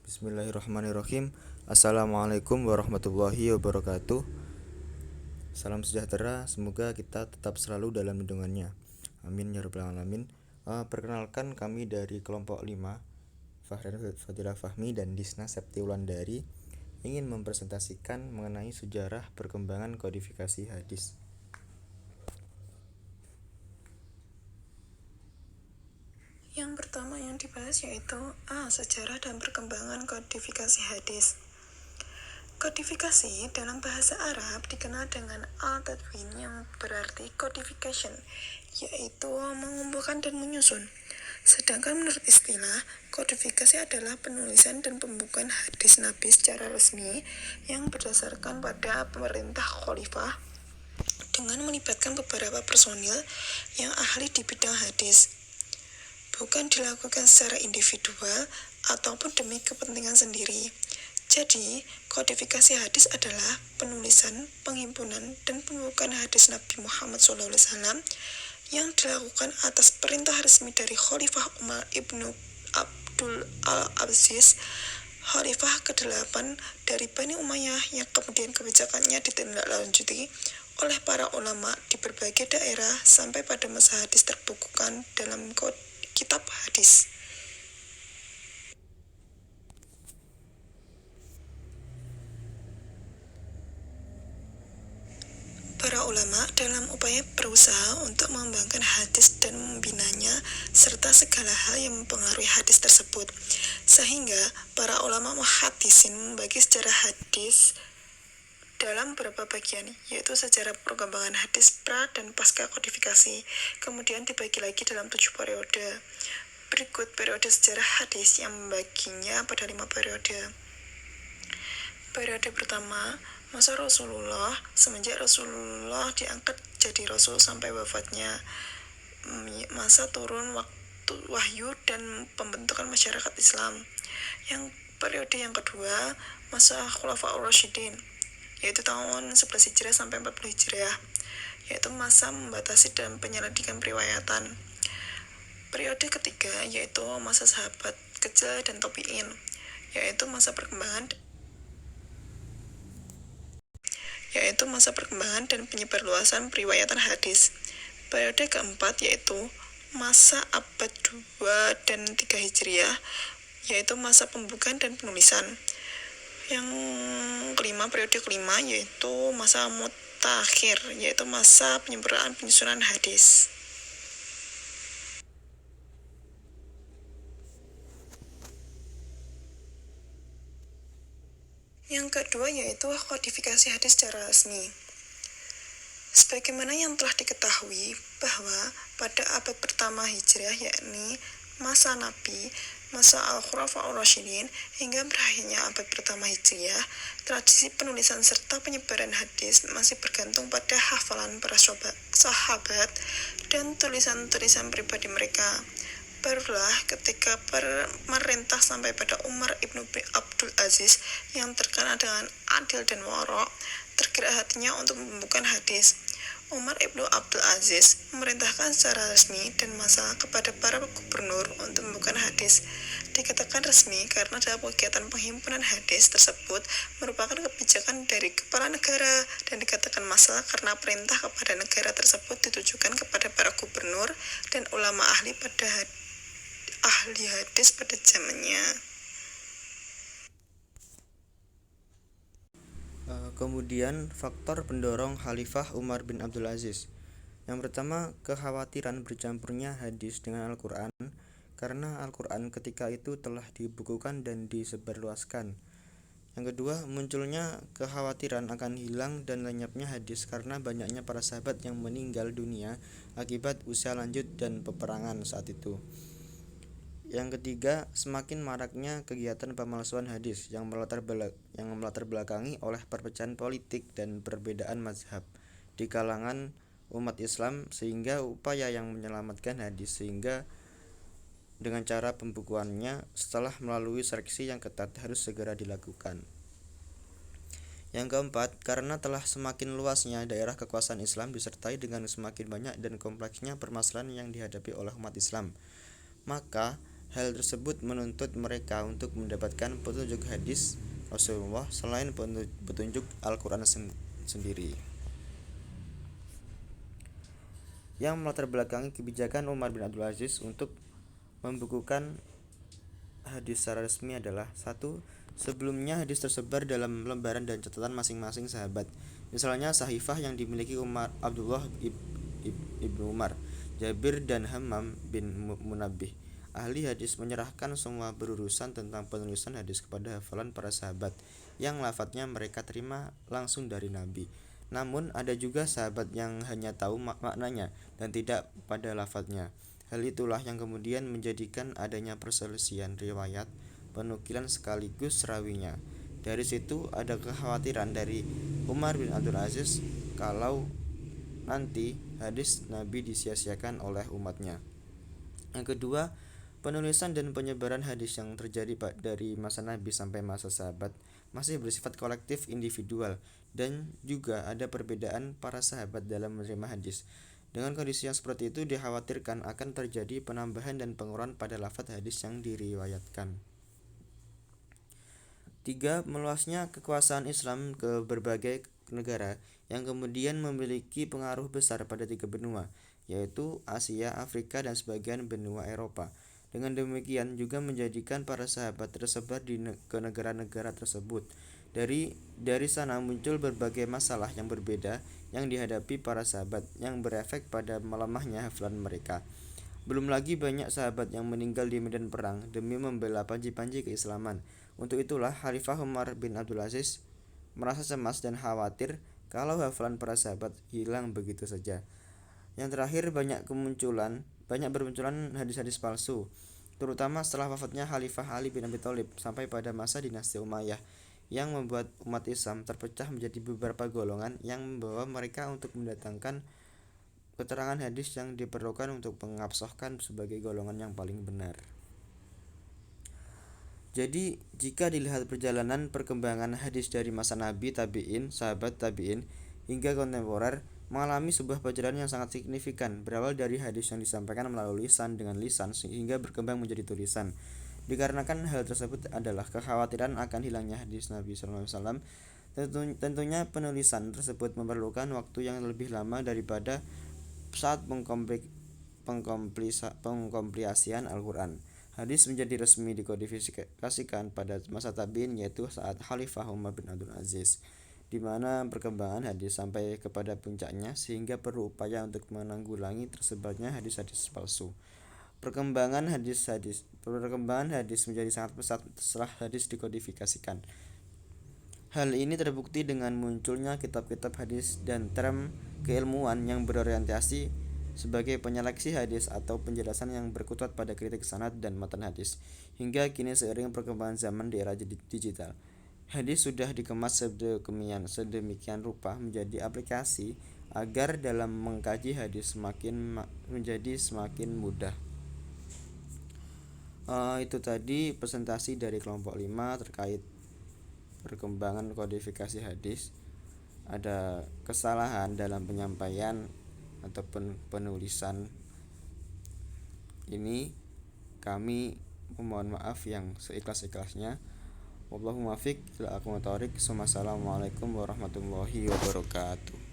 Bismillahirrahmanirrahim. Assalamualaikum warahmatullahi wabarakatuh. Salam sejahtera, semoga kita tetap selalu dalam lindungannya. Amin ya rabbal alamin. Perkenalkan, kami dari kelompok 5, Fahran Fadilah Fahmi dan Disna Septi Wulandari, ingin mempresentasikan mengenai sejarah perkembangan kodifikasi hadis. Yang pertama yang dibahas yaitu sejarah dan perkembangan kodifikasi hadis. Kodifikasi dalam bahasa Arab dikenal dengan al-tadwin yang berarti codification, yaitu mengumpulkan dan menyusun. Sedangkan menurut istilah, kodifikasi adalah penulisan dan pembukuan hadis Nabi secara resmi yang berdasarkan pada pemerintah khalifah dengan melibatkan beberapa personil yang ahli di bidang hadis. Bukan dilakukan secara individual ataupun demi kepentingan sendiri. Jadi, kodifikasi hadis adalah penulisan, penghimpunan, dan pembukuan hadis Nabi Muhammad SAW yang dilakukan atas perintah resmi dari Khalifah Umar ibnu Abdul al-Aziz, Khalifah ke-8 dari Bani Umayyah, yang kemudian kebijakannya ditindaklanjuti oleh para ulama di berbagai daerah sampai pada masa hadis terbukukan dalam kitab hadis. Para ulama dalam upaya berusaha untuk mengembangkan hadis dan membinanya serta segala hal yang mempengaruhi hadis tersebut. Sehingga para ulama muhaddisin membagi sejarah hadis dalam beberapa bagian, yaitu sejarah perkembangan hadis pra dan pasca kodifikasi. Kemudian dibagi lagi dalam 7 periode. Berikut periode sejarah hadis yang membaginya pada 5 periode. Periode pertama, masa Rasulullah, semenjak Rasulullah diangkat jadi Rasul sampai wafatnya. Masa turun waktu wahyu dan pembentukan masyarakat Islam. Yang periode yang kedua, masa Khulafaur Rasyidin, yaitu tahun 11 Hijriah sampai 40 Hijriah, yaitu masa membatasi dan penyelidikan periwayatan. Periode ketiga yaitu masa sahabat kecil dan tabi'in, yaitu masa perkembangan dan penyebarluasan periwayatan hadis. Periode keempat yaitu masa abad 2 dan 3 Hijriah, yaitu masa pembukaan dan penulisan. Yang kelima, periode kelima yaitu masa mutakhir, yaitu masa penyempurnaan penyusunan hadis. Yang kedua yaitu kodifikasi hadis secara resmi. Sebagaimana yang telah diketahui bahwa pada abad pertama Hijriah, yakni masa Nabi, masa Al-Khulafaur Rasyidin, hingga berakhirnya abad pertama Hijriah, tradisi penulisan serta penyebaran hadis masih bergantung pada hafalan para sahabat dan tulisan-tulisan pribadi mereka. Barulah ketika pemerintah sampai pada Umar ibnu Abdul Aziz yang terkenal dengan adil dan warok, tergerak hatinya untuk membukukan hadis. Umar ibnu Abdul Aziz memerintahkan secara resmi dan massal kepada para gubernur untuk membukukan hadis. Dikatakan resmi karena dalam kegiatan penghimpunan hadis tersebut merupakan kebijakan dari kepala negara, dan dikatakan massal karena perintah kepada negara tersebut ditujukan kepada para gubernur dan ulama ahli hadis pada zamannya. Kemudian faktor pendorong Khalifah Umar bin Abdul Aziz. Yang pertama, kekhawatiran bercampurnya hadis dengan Al-Quran, karena Al-Quran ketika itu telah dibukukan dan disebarluaskan. Yang kedua, munculnya kekhawatiran akan hilang dan lenyapnya hadis karena banyaknya para sahabat yang meninggal dunia akibat usia lanjut dan peperangan saat itu. Yang ketiga, semakin maraknya kegiatan pemalsuan hadis yang melatar belakangi oleh perpecahan politik dan perbedaan mazhab di kalangan umat Islam, sehingga upaya yang menyelamatkan hadis sehingga dengan cara pembukuannya setelah melalui seleksi yang ketat harus segera dilakukan. Yang keempat, karena telah semakin luasnya daerah kekuasaan Islam disertai dengan semakin banyak dan kompleksnya permasalahan yang dihadapi oleh umat Islam, maka Hal tersebut menuntut mereka untuk mendapatkan petunjuk hadis Rasulullah selain petunjuk Al-Quran sendiri, yang melatar belakangi kebijakan Umar bin Abdul Aziz untuk membukukan hadis secara resmi adalah: 1. Sebelumnya hadis tersebar dalam lembaran dan catatan masing-masing sahabat. Misalnya sahifah yang dimiliki Abdullah ibnu Umar, Jabir dan Hammam bin Munabbih. Ahli hadis menyerahkan semua berurusan tentang penulisan hadis kepada hafalan para sahabat yang lafadznya mereka terima langsung dari Nabi. Namun ada juga sahabat yang hanya tahu maknanya dan tidak pada lafadznya. Hal itulah yang kemudian menjadikan adanya perselisihan riwayat penukilan sekaligus rawinya. Dari situ ada kekhawatiran dari Umar bin Abdul Aziz kalau nanti hadis Nabi disia-siakan oleh umatnya. Yang kedua, penulisan dan penyebaran hadis yang terjadi dari masa Nabi sampai masa sahabat masih bersifat kolektif individual, dan juga ada perbedaan para sahabat dalam menerima hadis. Dengan kondisi yang seperti itu dikhawatirkan akan terjadi penambahan dan pengurangan pada lafaz hadis yang diriwayatkan. 3. Meluasnya kekuasaan Islam ke berbagai negara yang kemudian memiliki pengaruh besar pada 3 benua, yaitu Asia, Afrika, dan sebagian benua Eropa. Dengan demikian juga menjadikan para sahabat tersebar ke negara-negara tersebut. Dari sana muncul berbagai masalah yang berbeda yang dihadapi para sahabat yang berefek pada melemahnya hafalan mereka. Belum lagi banyak sahabat yang meninggal di medan perang demi membela panji-panji keislaman. Untuk itulah Khalifah Umar bin Abdul Aziz merasa cemas dan khawatir kalau hafalan para sahabat hilang begitu saja. Yang terakhir, banyak bermunculan hadis-hadis palsu, terutama setelah wafatnya Khalifah Ali bin Abi Thalib sampai pada masa dinasti Umayyah, yang membuat umat Islam terpecah menjadi beberapa golongan yang membawa mereka untuk mendatangkan keterangan hadis yang diperlukan untuk mengabsahkan sebagai golongan yang paling benar. Jadi, jika dilihat perjalanan perkembangan hadis dari masa Nabi, tabi'in, sahabat tabi'in, hingga kontemporer, mengalami sebuah perjalanan yang sangat signifikan, berawal dari hadis yang disampaikan melalui lisan dengan lisan sehingga berkembang menjadi tulisan. Dikarenakan hal tersebut adalah kekhawatiran akan hilangnya hadis Nabi SAW, tentunya penulisan tersebut memerlukan waktu yang lebih lama daripada saat pengkompilasian Al-Quran. Hadis menjadi resmi dikodifikasikan pada masa tabi'in, yaitu saat Khalifah Umar bin Abdul Aziz, di mana perkembangan hadis sampai kepada puncaknya sehingga perlu upaya untuk menanggulangi tersebarnya hadis-hadis palsu. Perkembangan hadis menjadi sangat pesat setelah hadis dikodifikasikan. Hal ini terbukti dengan munculnya kitab-kitab hadis dan term keilmuan yang berorientasi sebagai penyeleksi hadis atau penjelasan yang berkutat pada kritik sanad dan matan hadis. Hingga kini seiring perkembangan zaman di era digital, hadis sudah dikemas sedemikian rupa menjadi aplikasi agar dalam mengkaji hadis menjadi semakin mudah. Itu tadi presentasi dari kelompok 5 terkait perkembangan kodifikasi hadis. Ada kesalahan dalam penyampaian ataupun penulisan ini, kami memohon maaf yang seikhlas-ikhlasnya. Wallahul muwaffiq ila aqwamit thoriq. Wassalamualaikum warahmatullahi wabarakatuh.